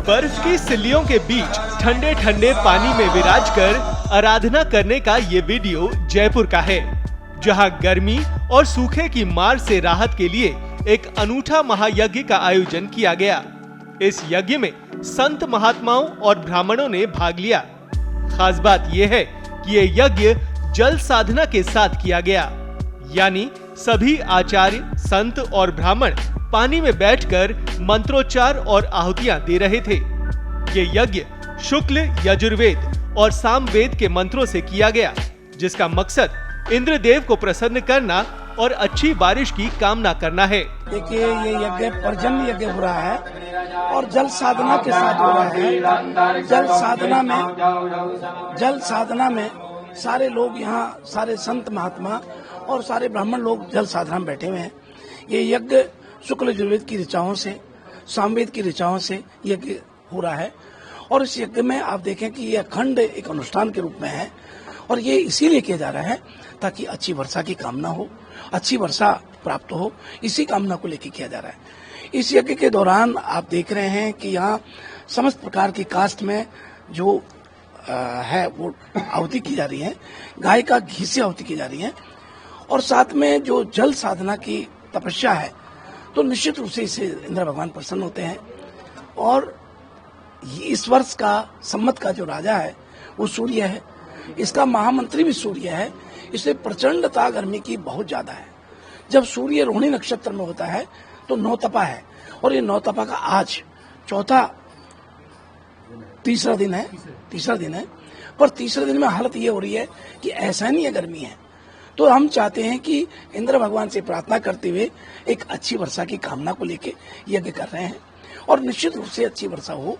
बर्फ की सिल्लियों के बीच ठंडे ठंडे पानी में विराज कर आराधना करने का ये वीडियो जयपुर का है, जहां गर्मी और सूखे की मार से राहत के लिए एक अनूठा महायज्ञ का आयोजन किया गया। इस यज्ञ में संत महात्माओं और ब्राह्मणों ने भाग लिया। खास बात यह है कि ये यज्ञ जल साधना के साथ किया गया, यानी सभी आचार्य, संत और ब्राह्मण पानी में बैठकर मंत्रोच्चार और आहुतियां दे रहे थे। ये यज्ञ शुक्ल, यजुर्वेद और सामवेद के मंत्रों से किया गया, जिसका मकसद इंद्रदेव को प्रसन्न करना और अच्छी बारिश की कामना करना है। देखिए, ये यज्ञ पर्जन्य यज्ञ हो रहा है और जल साधना के साथ हो रहा है। जल साधना में सारे लोग यहाँ, सारे संत महात्मा और सारे ब्राह्मण लोग जल साधना में बैठे हुए हैं। ये यज्ञ शुक्ल यजुर्वेद की ऋचाओं से, सामवेद की ऋचाओं से यज्ञ हो रहा है और इस यज्ञ में आप देखें कि ये अखंड एक अनुष्ठान के रूप में है और ये इसीलिए किया जा रहा है ताकि अच्छी वर्षा की कामना हो, अच्छी वर्षा प्राप्त हो, इसी कामना को लेकर किया जा रहा है। इस यज्ञ के दौरान आप देख रहे हैं कि यहाँ समस्त प्रकार की कास्ट में जो है वो आहुति की जा रही है, गाय का घी से आहुति की जा रही है और साथ में जो जल साधना की तपस्या है, तो निश्चित रूप से इससे इंद्र भगवान प्रसन्न होते हैं। और इस वर्ष का सम्मत का जो राजा है वो सूर्य है, इसका महामंत्री भी सूर्य है, इसलिए प्रचंडता गर्मी की बहुत ज्यादा है। जब सूर्य रोहिणी नक्षत्र में होता है तो नौतपा है और ये नौतपा का आज तीसरा दिन है। पर तीसरे दिन में हालत ये हो रही है कि ऐसा नहीं है, गर्मी है। तो हम चाहते हैं कि इंद्र भगवान से प्रार्थना करते हुए एक अच्छी वर्षा की कामना को लेके यज्ञ कर रहे हैं और निश्चित रूप से अच्छी वर्षा हो,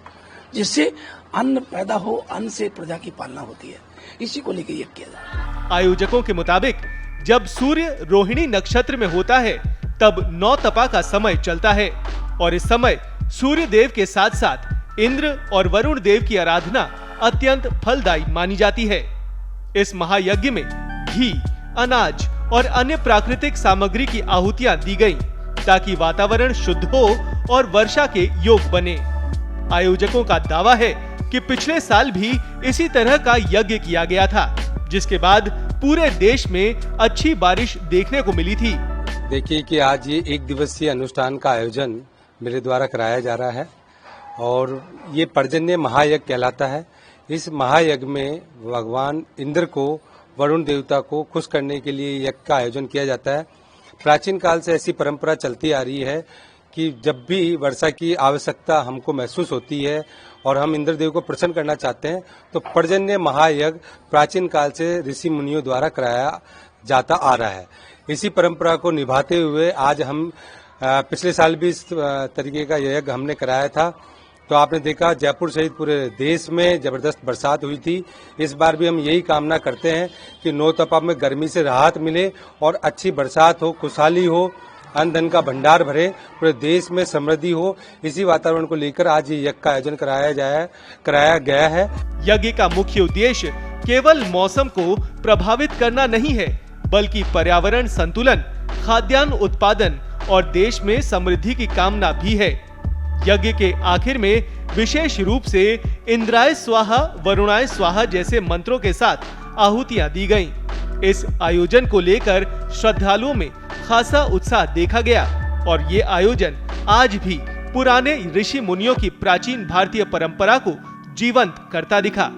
जिससे अन्न पैदा हो, अन्न से प्रजा की पालना होती है, इसी को लेके यज्ञ किया जाता है। आयोजकों के मुताबिक जब सूर्य रोहिणी नक्षत्र में होता है तब नौतपा का समय चलता है और इस समय सूर्य देव के साथ साथ इंद्र और वरुण देव की आराधना अत्यंत फलदायी मानी जाती है। इस महायज्ञ में घी, अनाज और अन्य प्राकृतिक सामग्री की आहुतियां दी गईं, ताकि वातावरण शुद्ध हो और वर्षा के योग बने। आयोजकों का दावा है कि पिछले साल भी इसी तरह का यज्ञ किया गया था, जिसके बाद पूरे देश में अच्छी बारिश देखने को मिली थी। देखिए कि आज ये एक दिवसीय अनुष्ठान का आयोजन मेरे द्वारा कराया जा रहा है और ये पर्जन्य महायज्ञ कहलाता है। इस महायज्ञ में भगवान इंद्र को, वरुण देवता को खुश करने के लिए यज्ञ का आयोजन किया जाता है। प्राचीन काल से ऐसी परंपरा चलती आ रही है कि जब भी वर्षा की आवश्यकता हमको महसूस होती है और हम इंद्रदेव को प्रसन्न करना चाहते हैं तो पर्जन्य महायज्ञ प्राचीन काल से ऋषि मुनियों द्वारा कराया जाता आ रहा है। इसी परंपरा को निभाते हुए आज हम पिछले साल भी इस तरीके का यज्ञ हमने कराया था, तो आपने देखा जयपुर सहित पूरे देश में जबरदस्त बरसात हुई थी। इस बार भी हम यही कामना करते हैं कि नौतपा में गर्मी से राहत मिले और अच्छी बरसात हो, खुशहाली हो, अन्न धन का भंडार भरे, पूरे देश में समृद्धि हो। इसी वातावरण को लेकर आज ये यज्ञ का आयोजन कराया गया है। यज्ञ का मुख्य उद्देश्य केवल मौसम को प्रभावित करना नहीं है, बल्कि पर्यावरण संतुलन, खाद्यान्न उत्पादन और देश में समृद्धि की कामना भी है। यज्ञ के आखिर में विशेष रूप से इंद्राय स्वाहा, वरुणाय स्वाहा जैसे मंत्रों के साथ आहुतियां दी गईं। इस आयोजन को लेकर श्रद्धालुओं में खासा उत्साह देखा गया और ये आयोजन आज भी पुराने ऋषि मुनियों की प्राचीन भारतीय परंपरा को जीवंत करता दिखा।